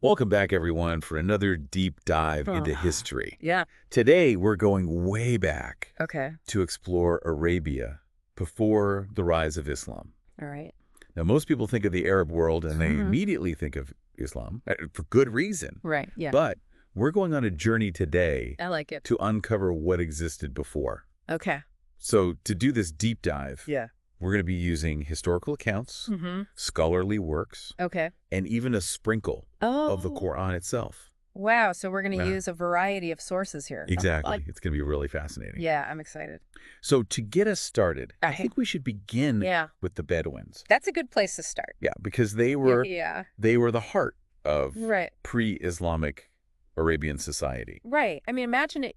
Welcome back, everyone, for another deep dive into Oh, history. yeah. Today, we're going way back Okay. to explore Arabia before the rise of Islam. All right. Now, most people think of the Arab world and they immediately think of Islam for good reason. Right. Yeah. But we're going on a journey today I like it. to uncover what existed before. Okay. So to do this deep dive, Yeah. we're going to be using historical accounts, scholarly works, Okay. and even a sprinkle of the Quran itself. Wow. So we're going to Yeah. use a variety of sources here. Exactly. It's going to be really fascinating. Yeah, I'm excited. So to get us started, I Okay. think we should begin Yeah. with the Bedouins. That's a good place to start. Yeah, because they were Yeah. the heart of Right. pre-Islamic Arabian society. Right. I mean, imagine it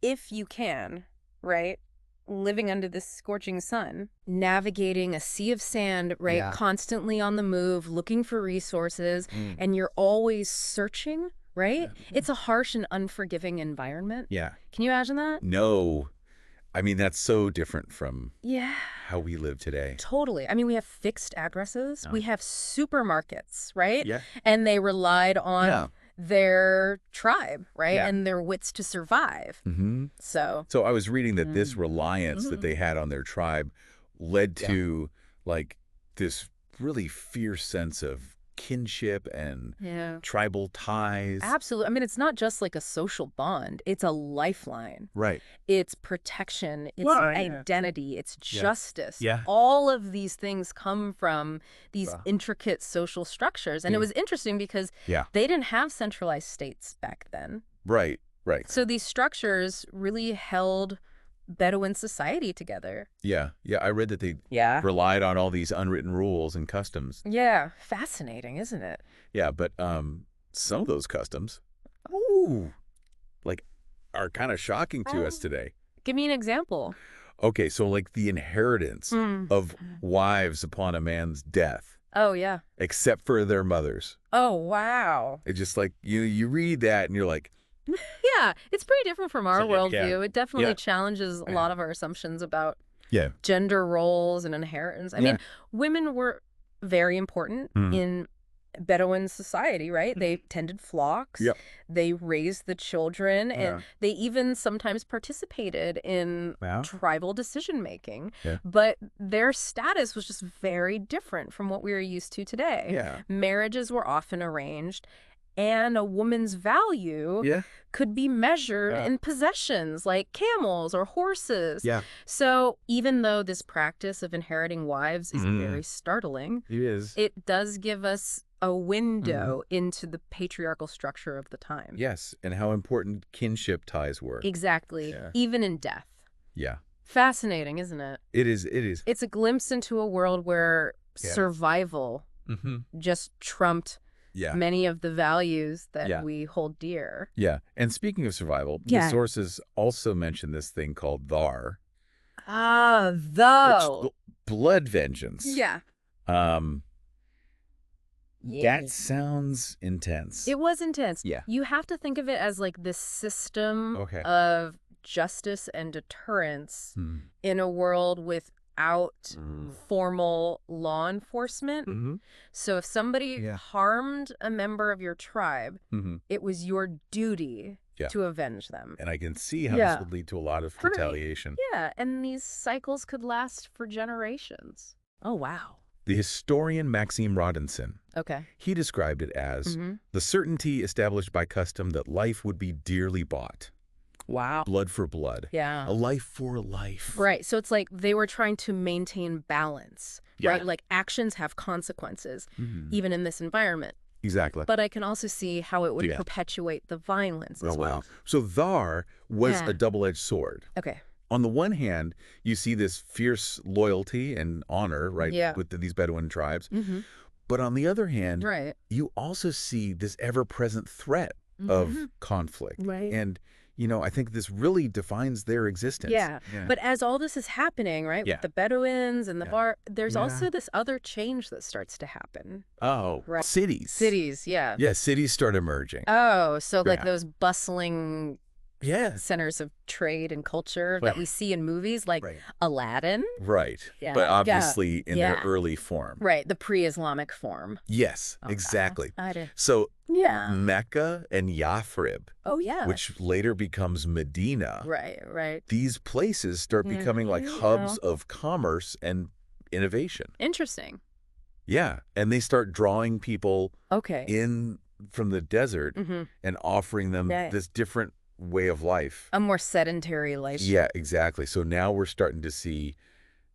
if you can, right? Living under this scorching sun, navigating a sea of sand, right? Yeah. Constantly on the move, looking for resources, Mm. and you're always searching, right? It's a harsh and unforgiving environment. Yeah. Can you imagine that? No. I mean, that's so different from Yeah. how we live today. Totally. I mean, we have fixed addresses. We have supermarkets, right? Yeah. And they relied on Yeah. their tribe, right? Yeah. And their wits to survive. Mm-hmm. So, So I was reading that this reliance that they had on their tribe led to like this really fierce sense of kinship and yeah. tribal ties. Absolutely. I mean, it's not just like a social bond. It's a lifeline. Right. It's protection. It's Well, yeah. identity. It's justice. Yeah. All of these things come from these intricate social structures. And it was interesting because Yeah. they didn't have centralized states back then. Right. Right. So these structures really held Bedouin society together. Yeah. Yeah. I read that they Yeah. relied on all these unwritten rules and customs. Yeah. Fascinating, isn't it? Yeah. But some of those customs, like, are kind of shocking to us today. Give me an example. Okay. So like the inheritance of wives upon a man's death, Oh, yeah. except for their mothers. Oh, wow. It's just like, you read that and you're like, Yeah. It's pretty different from our worldview. It definitely Yeah. challenges a lot of our assumptions about yeah. gender roles and inheritance. I mean, women were very important in Bedouin society, right? They tended flocks. Yep. They raised the children, and they even sometimes participated in tribal decision-making. Yeah. But their status was just very different from what we are used to today. Yeah. Marriages were often arranged, and a woman's value could be measured in possessions like camels or horses. Yeah. So even though this practice of inheriting wives is very startling, It is. it does give us a window into the patriarchal structure of the time. Yes. And how important kinship ties were. Exactly. Yeah. Even in death. Yeah. Fascinating, isn't it? It is. It is. It's a glimpse into a world where survival just trumped many of the values that we hold dear. Yeah. And speaking of survival, the sources also mention this thing called thar. Though. Blood vengeance. Yeah. That sounds intense. It was intense. Yeah. You have to think of it as like this system Okay. of justice and deterrence in a world without formal law enforcement. So if somebody harmed a member of your tribe, it was your duty to avenge them. And I can see how this would lead to a lot of retaliation. Yeah, and these cycles could last for generations. Oh, wow. The historian Maxime Rodinson, Okay. he described it as the certainty established by custom that life would be dearly bought. Wow. Blood for blood. Yeah. A life for life. Right. So it's like they were trying to maintain balance, Yeah. right? Like actions have consequences, even in this environment. Exactly. But I can also see how it would Yeah. perpetuate the violence as well. So thar was Yeah. a double-edged sword. Okay. On the one hand, you see this fierce loyalty and honor, right, Yeah. with these Bedouin tribes. But on the other hand, Right. you also see this ever-present threat of conflict. Right. And, I think this really defines their existence. Yeah. But as all this is happening, right, Yeah. with the Bedouins and the bar, there's Yeah. also this other change that starts to happen. Oh, Right. cities. Cities, yeah. Yeah, cities start emerging. Oh, so like Yeah. those bustling centers of trade and culture that we see in movies like Aladdin. Right. Yeah. But obviously in their early form. Right. The pre-Islamic form. Yes, exactly. I So Mecca and Yathrib, Oh, which later becomes Medina. Right. These places start becoming like hubs of commerce and innovation. Interesting. Yeah. And they start drawing people Okay. in from the desert and offering them this different way of life. A more sedentary life. Yeah, exactly. So now we're starting to see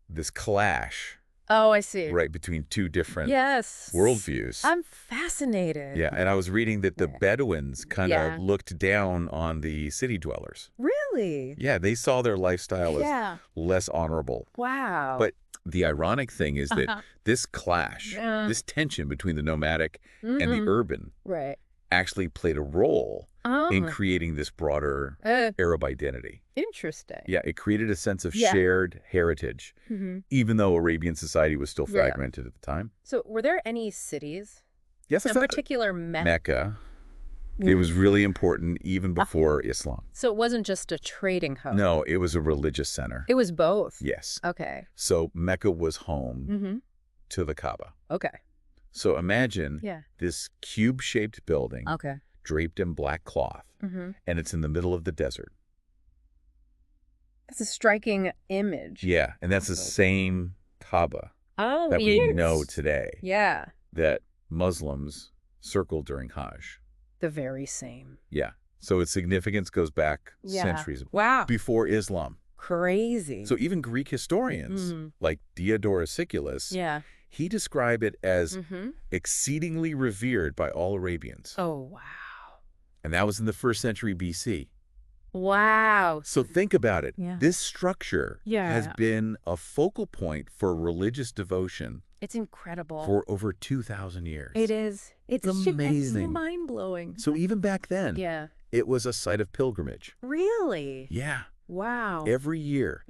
this clash. Oh, I see. Right, between two different Yes. worldviews. I'm fascinated. Yeah, and I was reading that the Bedouins kind of looked down on the city dwellers. Really? Yeah, they saw their lifestyle as less honorable. Wow. But the ironic thing is that this clash, this tension between the nomadic and the urban actually played a role in creating this broader Arab identity. Interesting. Yeah, it created a sense of shared heritage, even though Arabian society was still fragmented at the time. So were there any cities? Yes, in particular Mecca. It was really important even before Islam. So it wasn't just a trading hub? No, it was a religious center. It was both? Yes. Okay. So Mecca was home to the Kaaba. Okay. So imagine this cube-shaped building draped in black cloth, and it's in the middle of the desert. That's a striking image. Yeah, and that's the same Kaaba that we know today. Yeah. That Muslims circle during Hajj. The very same. Yeah. So its significance goes back centuries before Islam. Crazy. So even Greek historians, like Diodorus Siculus, he described it as exceedingly revered by all Arabians. Oh, wow. And that was in the 1st century BC. Wow. So think about it. This structure has been a focal point for religious devotion. It's incredible. For over 2,000 years. It is. It's amazing. It's mind-blowing. So even back then, it was a site of pilgrimage. Really? Yeah. Wow. Every year,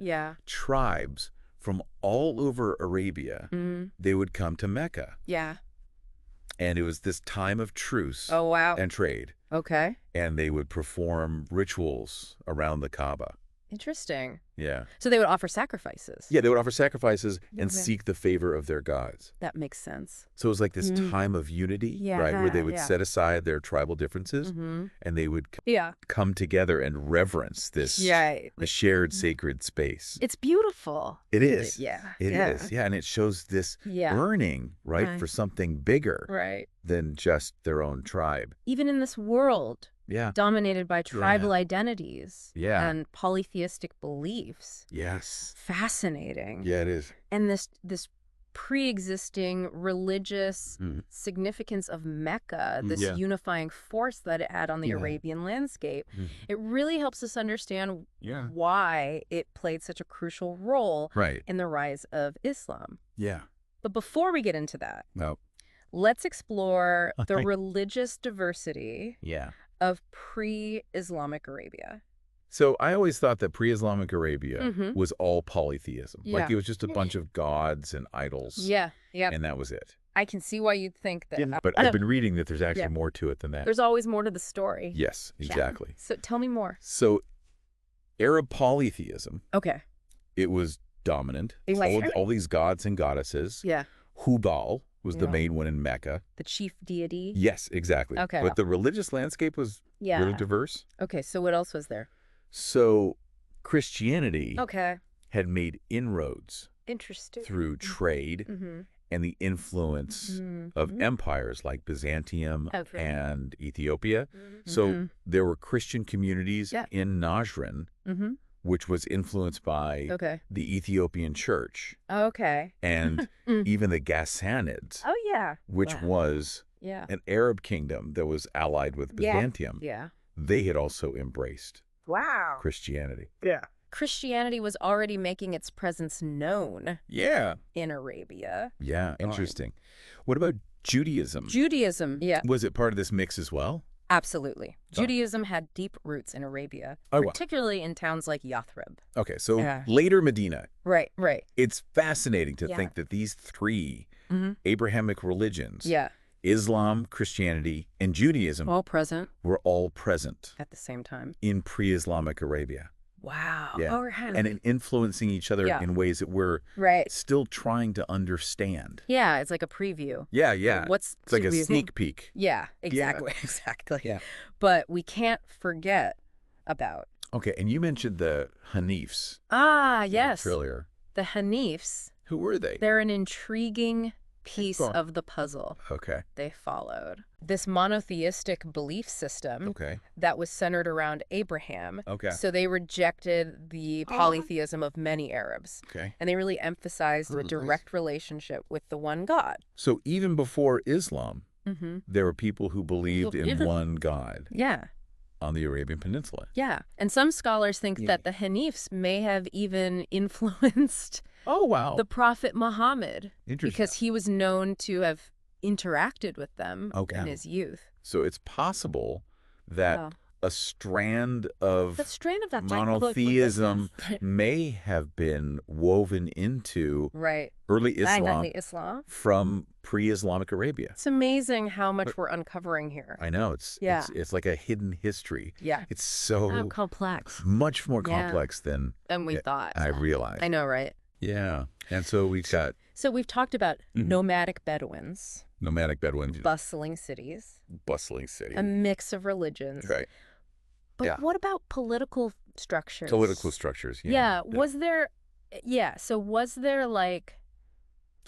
tribes from all over Arabia, they would come to Mecca. Yeah. And it was this time of truce and trade. Okay. And they would perform rituals around the Kaaba. Interesting. Yeah. So they would offer sacrifices. Yeah, they would offer sacrifices and seek the favor of their gods. That makes sense. So it was like this time of unity, right, where they would set aside their tribal differences and they would come together and reverence this the shared sacred space. It's beautiful. It is. Yeah. It is. Yeah, and it shows this yearning, right, for something bigger than just their own tribe. Even in this world dominated by tribal identities and polytheistic beliefs. Yes. Fascinating. Yeah, it is. And this pre-existing religious significance of Mecca, this unifying force that it had on the Arabian landscape, it really helps us understand why it played such a crucial role in the rise of Islam. Yeah. But before we get into that, let's explore the religious diversity of pre-Islamic Arabia. So I always thought that pre-Islamic Arabia was all polytheism. Like it was just a bunch of gods and idols. Yeah. And that was it. I can see why you'd think that. But I've been reading that there's actually more to it than that. There's always more to the story. Yes, exactly. So tell me more. So Arab polytheism. Okay. It was dominant. All these gods and goddesses. Yeah. Hubal was the main one in Mecca. The chief deity? Yes, exactly. Okay. But the religious landscape was really diverse. Okay, so what else was there? So Christianity had made inroads through trade and the influence of empires like Byzantium and Ethiopia. So there were Christian communities in Najran, which was influenced by the Ethiopian church. And even the Ghassanids, which was an Arab kingdom that was allied with Byzantium. They had also embraced Christianity. Christianity was already making its presence known in Arabia. Yeah, interesting. What about Judaism? Judaism, Was it part of this mix as well? Absolutely. Judaism had deep roots in Arabia, particularly in towns like Yathrib. Okay, so later Medina. Right. It's fascinating to think that these three Abrahamic religions Islam, Christianity, and Judaism all present were all present at the same time in pre-Islamic Arabia. Wow. Yeah. Overhead. And in influencing each other in ways that we're still trying to understand. Yeah, it's like a preview. Yeah, yeah. It's like a sneak peek. Yeah, exactly. Yeah. Exactly. Yeah. But we can't forget about. Okay, and you mentioned the Hanifs. Ah, yes. Earlier. The Hanifs. Who were they? They're an intriguing piece of the puzzle. Okay. They followed this monotheistic belief system that was centered around Abraham. Okay. So they rejected the polytheism of many Arabs. Okay. And they really emphasized the direct relationship with the one God. So even before Islam, there were people who believed in one God. Yeah. On the Arabian Peninsula. Yeah. And some scholars think that the Hanifs may have even influenced the Prophet Muhammad. Because he was known to have interacted with them in his youth. So it's possible that a strand of monotheism may have been woven into early Islam from pre-Islamic Arabia. It's amazing how much we're uncovering here. I know. It's like a hidden history. Yeah. It's so complex. Much more complex than we thought. I realized. I know, right? Yeah. And so we've got... So we've talked about nomadic Bedouins. Nomadic Bedouins. Bustling cities. Bustling cities. A mix of religions. Right. But what about political structures? Political structures, Was there... Yeah, so was there like...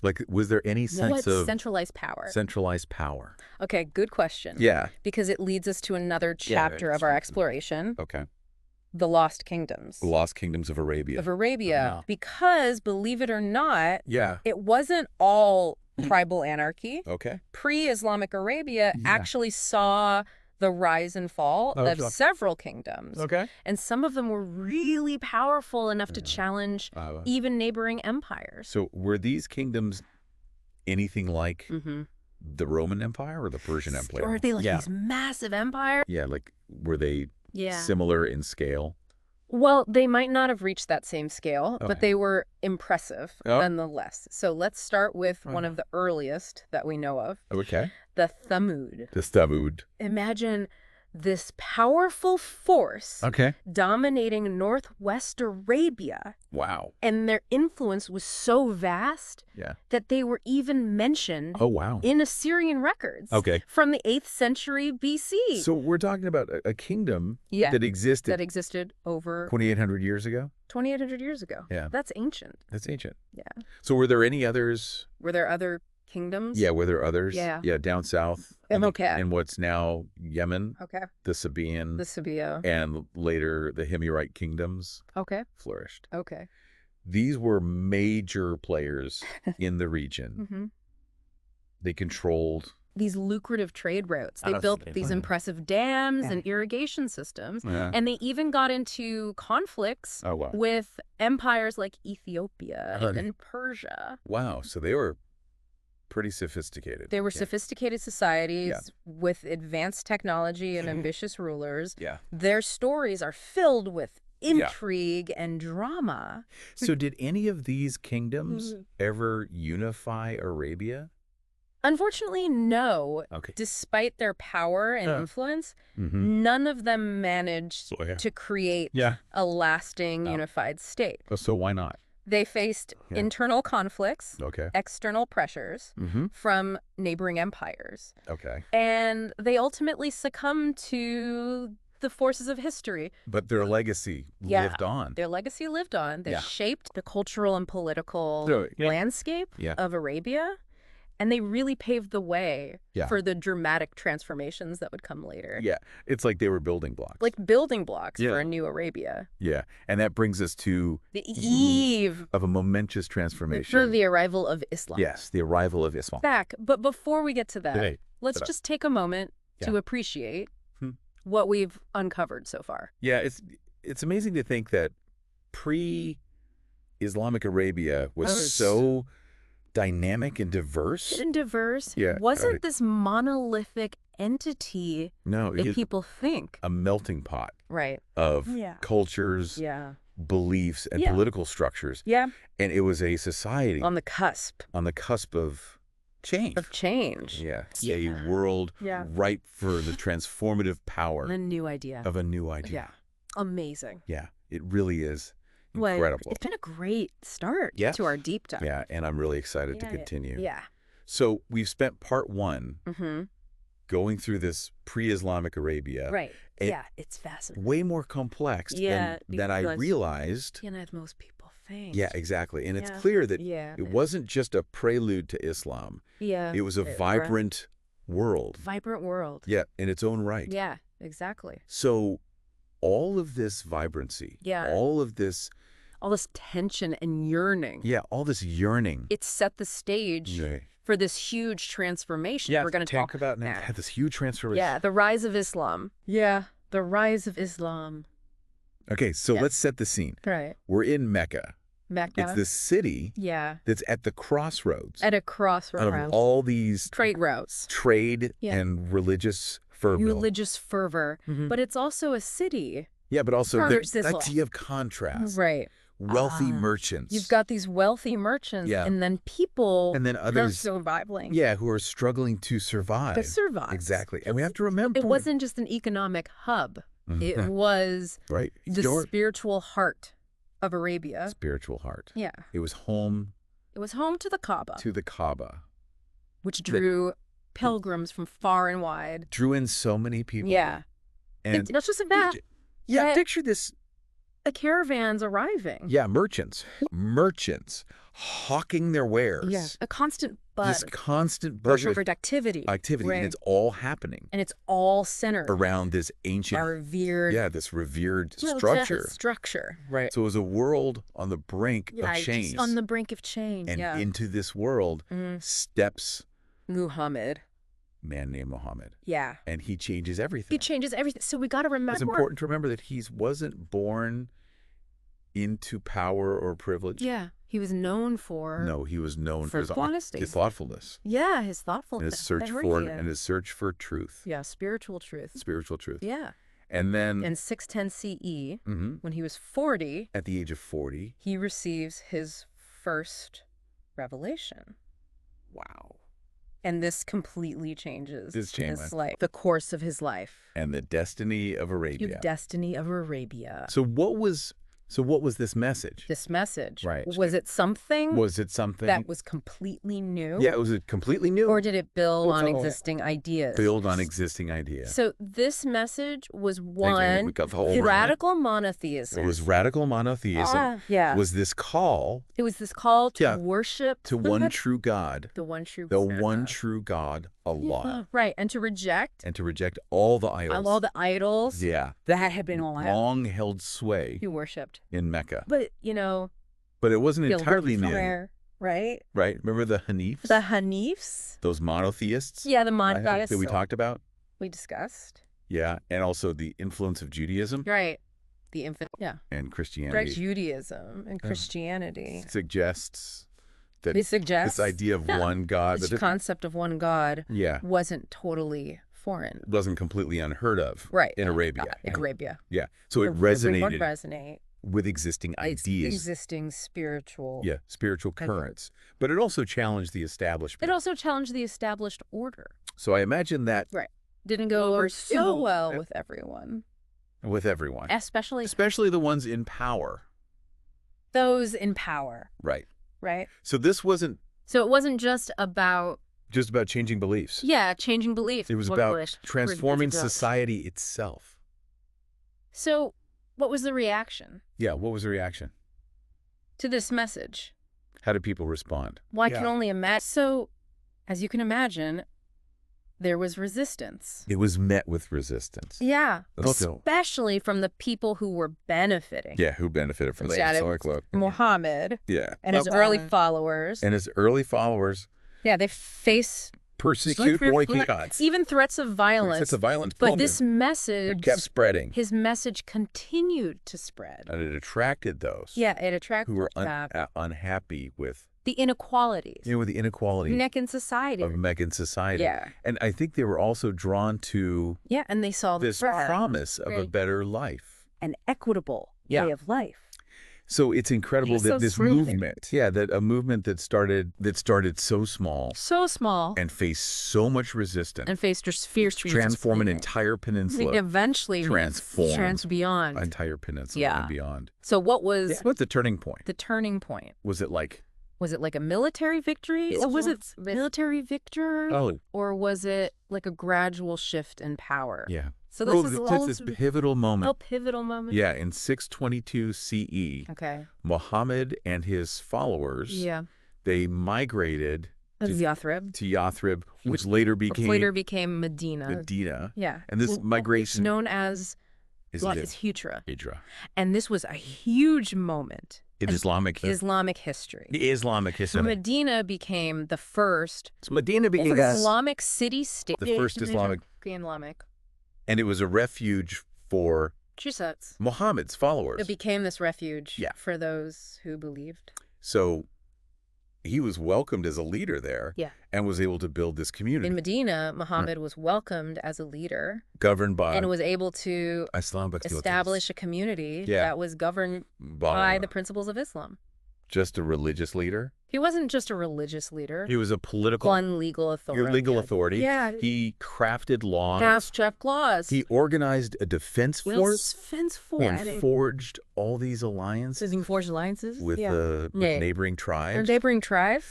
Like, was there any sense of... centralized power? Centralized power. Okay, good question. Yeah. Because it leads us to another chapter of our exploration. Okay. The Lost Kingdoms. The Lost Kingdoms of Arabia. Of Arabia. Wow. Because, believe it or not, it wasn't all tribal anarchy. Okay. Pre-Islamic Arabia actually saw the rise and fall of several kingdoms. Okay. And some of them were really powerful enough to challenge even neighboring empires. So were these kingdoms anything like the Roman Empire or the Persian Empire? Or are they like these massive empires? Yeah, like were they similar in scale? Well, they might not have reached that same scale, but they were impressive nonetheless. So let's start with one of the earliest that we know of. Okay. The Thamud. The Thamud. Imagine this powerful force dominating northwest Arabia. Wow. And their influence was so vast that they were even mentioned in Assyrian records from the 8th century BC. So we're talking about a kingdom that existed. That existed over 2,800 years ago? 2,800 years ago. Yeah. That's ancient. That's ancient. Yeah. So were there any others? Were there other kingdoms? Yeah, were there others? Yeah. Yeah, down south. In what's now Yemen. Okay. The Sabaean. The Sabia. And later the Himyarite kingdoms. Okay. Flourished. Okay. These were major players in the region. They controlled these lucrative trade routes. They built these impressive dams and irrigation systems. And they even got into conflicts with empires like Ethiopia and Persia. Wow. So they were pretty sophisticated. They were sophisticated societies with advanced technology and ambitious rulers. Yeah. Their stories are filled with intrigue and drama. So did any of these kingdoms ever unify Arabia? Unfortunately, no. Okay. Despite their power and influence, none of them managed to create a lasting unified state. So why not? They faced internal conflicts, external pressures from neighboring empires. Okay. And they ultimately succumbed to the forces of history. But their legacy lived on. Their legacy lived on. They shaped the cultural and political landscape of Arabia. And they really paved the way for the dramatic transformations that would come later. Yeah, it's like they were building blocks. Like building blocks for a new Arabia. Yeah, and that brings us to the eve of a momentous transformation. For the arrival of Islam. Yes, the arrival of Islam. But before we get to that, let's just take a moment to appreciate what we've uncovered so far. Yeah, it's amazing to think that pre-Islamic Arabia was so dynamic and diverse. Yeah. Wasn't this monolithic entity that people think. A melting pot. Right. Of cultures, beliefs, and political structures. Yeah. And it was a society. On the cusp. On the cusp of change. Yeah. A world ripe for the transformative power. A new idea. Of a new idea. Yeah. Amazing. Yeah. It really is incredible. It's been a great start to our deep dive. Yeah. And I'm really excited to continue. Yeah. So we've spent part one going through this pre-Islamic Arabia. Right. It's fascinating. Way more complex than I realized. As most people think. Yeah, exactly. And it's clear that it wasn't just a prelude to Islam. Yeah. It was a vibrant world. Vibrant world. Yeah, in its own right. Yeah, exactly. So all of this vibrancy, all this tension and yearning. Yeah, all this yearning. It set the stage for this huge transformation. Yeah, we're going to talk about now. Had this huge transformation. Yeah, the rise of Islam. Yeah, the rise of Islam. Okay, so let's set the scene. Right. We're in Mecca. Mecca. It's this city that's at the crossroads. At a crossroads. Of all these trade routes. Trade and religious fervor. Religious fervor. But it's also a city. Yeah, but also that idea of contrast. Right. Wealthy merchants. You've got these wealthy merchants and then people and then others surviving. Yeah, who are struggling to survive. Exactly. And we have to remember it wasn't just an economic hub. It was the spiritual heart of Arabia. Spiritual heart. Yeah. It was home. It was home to the Kaaba. To the Kaaba. Which drew pilgrims from far and wide. Drew in so many people. Yeah. And not just that. Yeah, picture this. The caravans arriving. Yeah, merchants hawking their wares. Yeah, a constant buzz. This constant buzz of activity. And it's all happening. And it's all centered around this ancient, revered. Yeah, this revered structure. Right. So it was a world on the brink of change. Just on the brink of change. And into this world steps Muhammad. Man named Muhammad. Yeah. And he changes everything. He changes everything. So we got to remember. It's important to remember that he wasn't born into power or privilege. Yeah. He was known for. No, he was known for his thoughtfulness. Yeah, his thoughtfulness. And his search for truth. Yeah, spiritual truth. Spiritual truth. Yeah. And then in 610 CE, when he was 40, at the age of 40, he receives his first revelation. Wow. And this completely changes his life, the course of his life. And the destiny of Arabia. The destiny of Arabia. So what was this message? This message. Right. Was it something? That was completely new? Yeah, was it completely new? Or did it build on existing ideas? Build on existing ideas. So this message was radical monotheism. It was radical monotheism. Yeah. Was this call? It was this call to worship. To one true God. The one true God. The one true God, Allah. Yeah, right. And to reject. all the idols. All the idols. Yeah. That had been long held sway. He worshipped. In Mecca. But, But it wasn't entirely new. Right? Right. Remember the Hanifs? The Hanifs? Those monotheists? Yeah, the monotheists. That we talked about? We discussed. Yeah. And also the influence of Judaism. Right. And Christianity. Judaism and Christianity. Suggests that this idea of one God. This concept of one God wasn't totally foreign. Wasn't completely unheard of. Right. In Arabia. Arabia. Yeah. So it resonated. Resonate. With existing ideas. Existing spiritual. Yeah, spiritual currents. But it also challenged the establishment. It also challenged the established order. So I imagine that. Right. Didn't go over so well with everyone. With everyone. Especially the ones in power. Those in power. Right. Right. So this wasn't. So it wasn't just about changing beliefs. Yeah, changing beliefs. It was about transforming society itself. So what was the reaction? Yeah, what was the reaction? To this message. How did people respond? Well, I can only imagine. So, as you can imagine, there was resistance. It was met with resistance. Yeah, especially from the people who were benefiting. Yeah, who benefited from the historic look. Muhammad. Yeah. And his early followers. Yeah, they face boycotts. Even threats of violence. But this message kept spreading. His message continued to spread. And it attracted those. Yeah, it attracted who were unhappy with the inequalities. With the inequality of Meccan society. Yeah. And I think they were also drawn to and they saw this promise of a better life. An equitable way of life. So it's incredible that this movement, that a movement that started so small. So small. And faced so much resistance. And faced just fierce transform an entire peninsula. Eventually transformed beyond. An entire peninsula and beyond. So what was... what's the turning point? The turning point. Was it like a military victory? Or was it military victor? Oh. Or was it like a gradual shift in power? Yeah. So this is this pivotal moment. A pivotal moment? Yeah, in 622 CE, Muhammad and his followers, they migrated to Yathrib, which later became Medina. Yeah. And this migration... It's known as Hijra. And this was a huge moment. In Islamic history. Islamic history. So Medina became the first... So Medina became... Islamic city-state. The first Islamic... And it was a refuge for Muhammad's followers. It became this refuge for those who believed. So he was welcomed as a leader there and was able to build this community. In Medina, Muhammad was welcomed as a leader. Governed by... And was able to establish a community that was governed by the principles of Islam. Just a religious leader? He wasn't just a religious leader. He was a political... legal authority. Legal authority. Yeah. He crafted laws. Laws. He organized a defense force. And forged all these alliances. With neighboring tribes.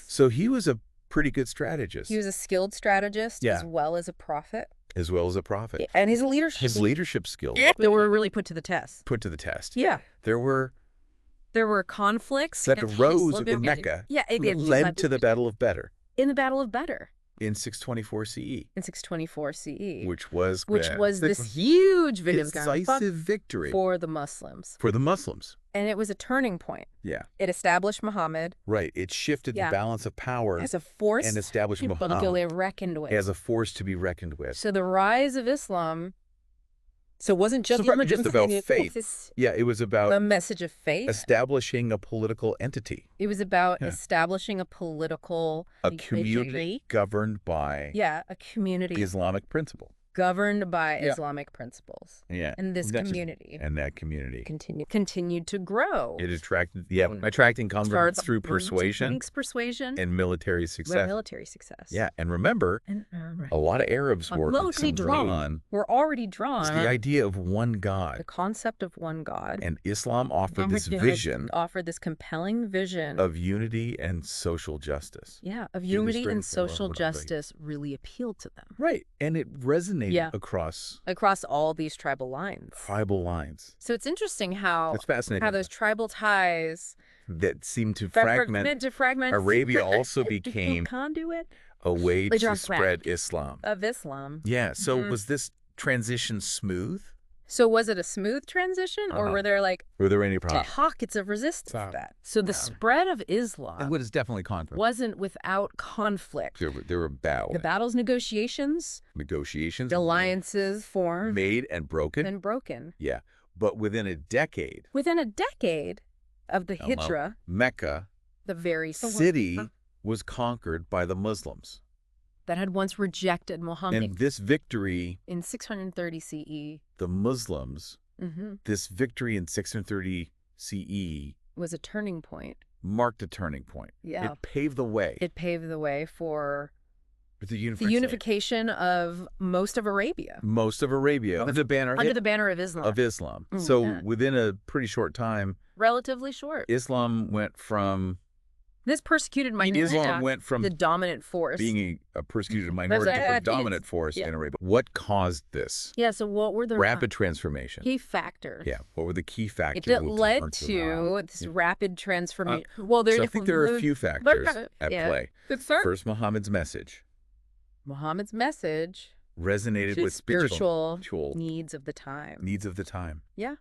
So he was a pretty good strategist. He was a skilled strategist as well as a prophet. And his leadership skills. They were really put to the test. Yeah. There were conflicts that arose in Mecca. It led to the Battle of Badr. In the Battle of Badr. In 624 CE. Which was this huge decisive victory for the Muslims. And it was a turning point. Yeah. It established Muhammad. Right. It shifted the balance of power as a force and established Muhammad to be reckoned with. As a force to be reckoned with. So the rise of Islam. So it wasn't just about faith. It was about a message of faith. Establishing a political entity. It was about establishing a community governed by a community Islamic principle. Governed by Islamic principles. Yeah. And this community. And that community. Continued to grow. It attracting converts through persuasion. And military success. Yeah. And remember, a lot of Arabs were already drawn. It's the idea of one God. The concept of one God. And Islam offered this vision. Offered this compelling vision. Of unity and social justice. Yeah. Of unity and social justice really appealed to them. Right. And it resonated across all these tribal lines. So it's interesting how it's fascinating how those tribal ties that seem to fragment Arabia also became conduit a way to spread Islam. Yeah. So was this transition smooth? So was it a smooth transition, or were there any problems? Pockets of resistance to that? So the spread of Islam was definitely conflict. Wasn't without conflict. There were battles. The battles, negotiations, alliances formed, made and broken. Yeah, but within a decade of the Hijra, Mecca, the very city, was conquered by the Muslims. That had once rejected Muhammad. And this victory... in 630 CE. The Muslims, this victory in 630 CE... was a turning point. Marked a turning point. Yeah. It paved the way. For the unification of most of Arabia. Under the banner of Islam. So within a pretty short time... relatively short. Islam went from... This persecuted minority. Islam went from the dominant force. Being a persecuted minority to a dominant force in Arabia. What caused this? Yeah, so what were the rapid transformation? Key factors. Yeah, what were the key factors that led to this rapid transformation? I think there are a few factors at play. First, Muhammad's message. Resonated with spiritual needs of the time. Yeah.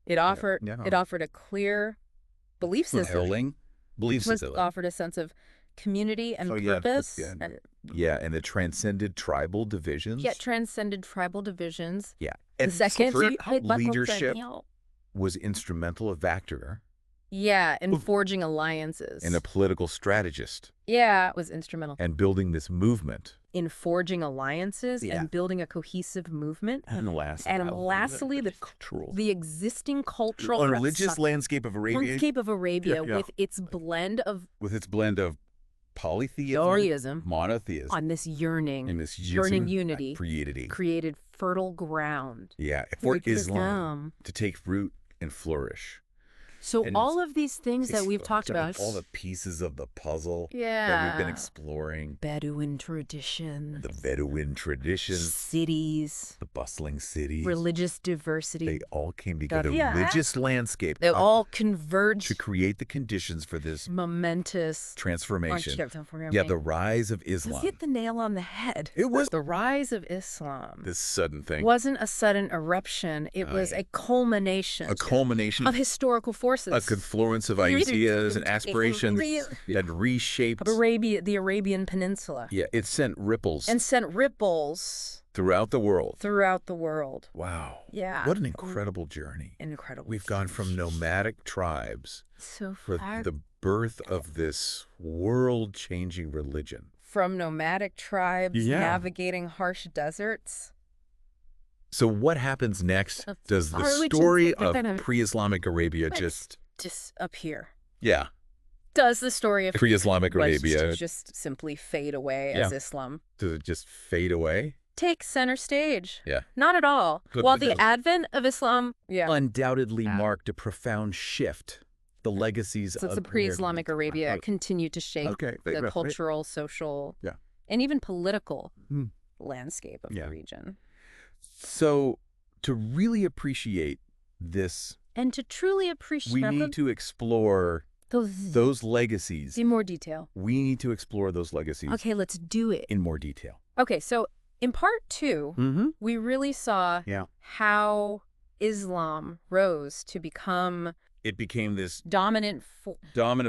It offered a clear belief system. Offered a sense of community and purpose. And it transcended tribal divisions. Yeah. And the second, leadership was instrumental, a factor. Yeah, in forging alliances. And a political strategist. Yeah, it was instrumental. And building this movement. in forging alliances and building a cohesive movement. And lastly, the existing cultural and religious landscape of Arabia, with its blend of polytheism, monotheism, on this yearning unity, created fertile ground. Yeah, for Islam to take root and flourish. So and all of these things that we've talked about. All the pieces of the puzzle that we've been exploring. Bedouin tradition. The Bedouin traditions. Cities. The bustling cities. Religious diversity. They all came together. Religious landscape. They all converged. To create the conditions for this momentous transformation. Yeah, the rise of Islam. You hit the nail on the head. It was the rise of Islam. This sudden thing. Wasn't a sudden eruption. It was a culmination. Of historical forces. A confluence of ideas and aspirations that reshaped the Arabian Peninsula. Yeah, it sent ripples. Throughout the world. Wow. Yeah. What an incredible journey. We've gone from nomadic tribes for the birth of this world-changing religion. From nomadic tribes navigating harsh deserts. So what happens next? Does the story of pre-Islamic Arabia just disappear? Yeah. Does the story of pre-Islamic Arabia just simply fade away as Islam? Does it just fade away? Take center stage. Yeah. Not at all. While the advent of Islam undoubtedly marked a profound shift. The legacies of the pre-Islamic Arabia continued to shape the cultural, social, and even political landscape of the region. So to really appreciate this, and to truly appreciate, we need to explore those legacies in more detail. We need to explore those legacies. Okay, let's do it in more detail. Okay, so in part 2, we really saw how Islam rose to become. It became this dominant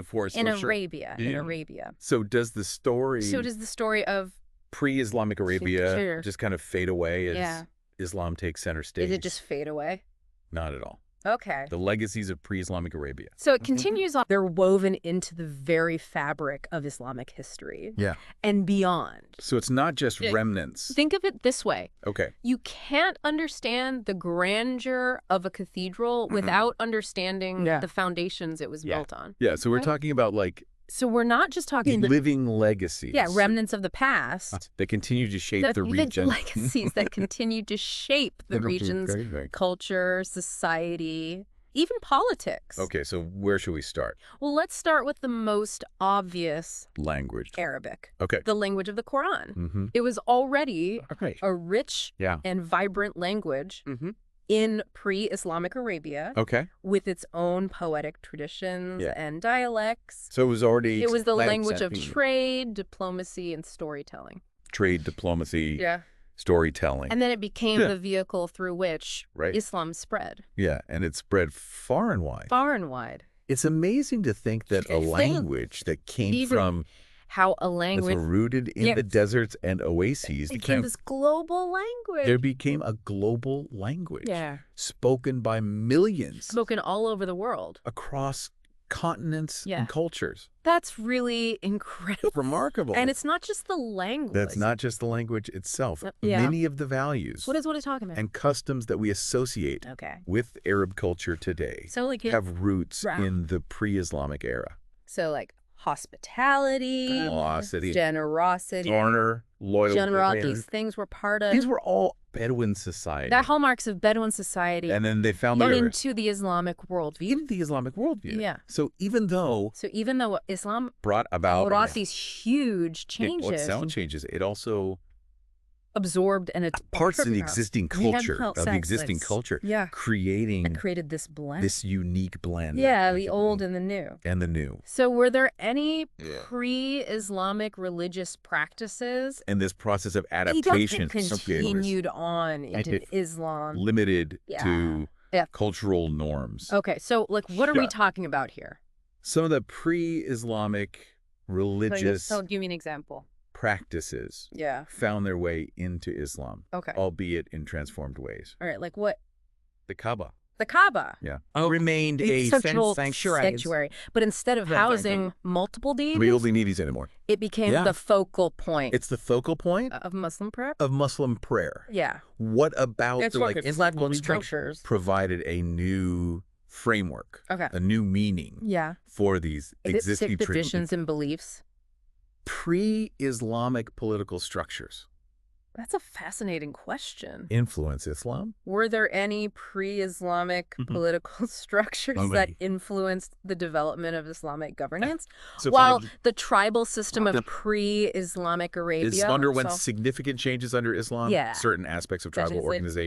force in Arabia. In Arabia. So does the story of pre-Islamic Arabia just kind of fade away as Islam takes center stage? Did it just fade away? Not at all. Okay. The legacies of pre-Islamic Arabia. So it continues on. They're woven into the very fabric of Islamic history. Yeah. And beyond. So it's not just remnants. Think of it this way. Okay. You can't understand the grandeur of a cathedral without understanding the foundations it was built on. Yeah. So we're talking about So we're not just talking living legacies. Yeah, remnants of the past. That continue to shape the region. Legacies that continue to shape the region's culture, society, even politics. Okay, so where should we start? Well, let's start with the most obvious language. Arabic. Okay. The language of the Quran. It was already a rich and vibrant language. In pre-Islamic Arabia, with its own poetic traditions and dialects. So it was already... It was the language of trade, diplomacy, and storytelling. Trade, diplomacy, storytelling. And then it became the vehicle through which Islam spread. Yeah, and it spread far and wide. Far and wide. It's amazing to think that a language that came from... How a language that's rooted in the deserts and oases became this global language. There became a global language. Spoken by millions. Spoken all over the world. Across continents and cultures. That's really incredible. Remarkable. And it's not just the language. That's not just the language itself. Many of the values. What is talking about? And customs that we associate with Arab culture today have roots in the pre-Islamic era. So hospitality, generosity, honor, loyalty. These things were part of... These were all Bedouin society. The hallmarks of Bedouin society. And then they found into the Islamic worldview. In the Islamic worldview. Yeah. So even though Islam brought these huge changes. Sound changes, it also... absorbed and parts of the existing culture, created this blend, this unique blend. Yeah, the old and the new. So were there any pre-Islamic religious practices? And this process of adaptation continued on into Islam, limited to cultural norms. Okay, so what are we talking about here? Some of the pre-Islamic religious. So give me an example. Practices found their way into Islam, albeit in transformed ways. All right, like what? The Kaaba. The Kaaba. Yeah. Remained a sanctuary. But instead of housing multiple deities, we don't need these anymore. It became the focal point. It's the focal point of Muslim prayer? Of Muslim prayer. Yeah. What about the Islamic structures provided a new framework, a new meaning for these existing traditions and beliefs? Pre-Islamic political structures. That's a fascinating question. Influence Islam? Were there any pre-Islamic political structures that influenced the development of Islamic governance? So while the tribal system of pre-Islamic Arabia underwent significant changes under Islam, certain aspects of tribal organization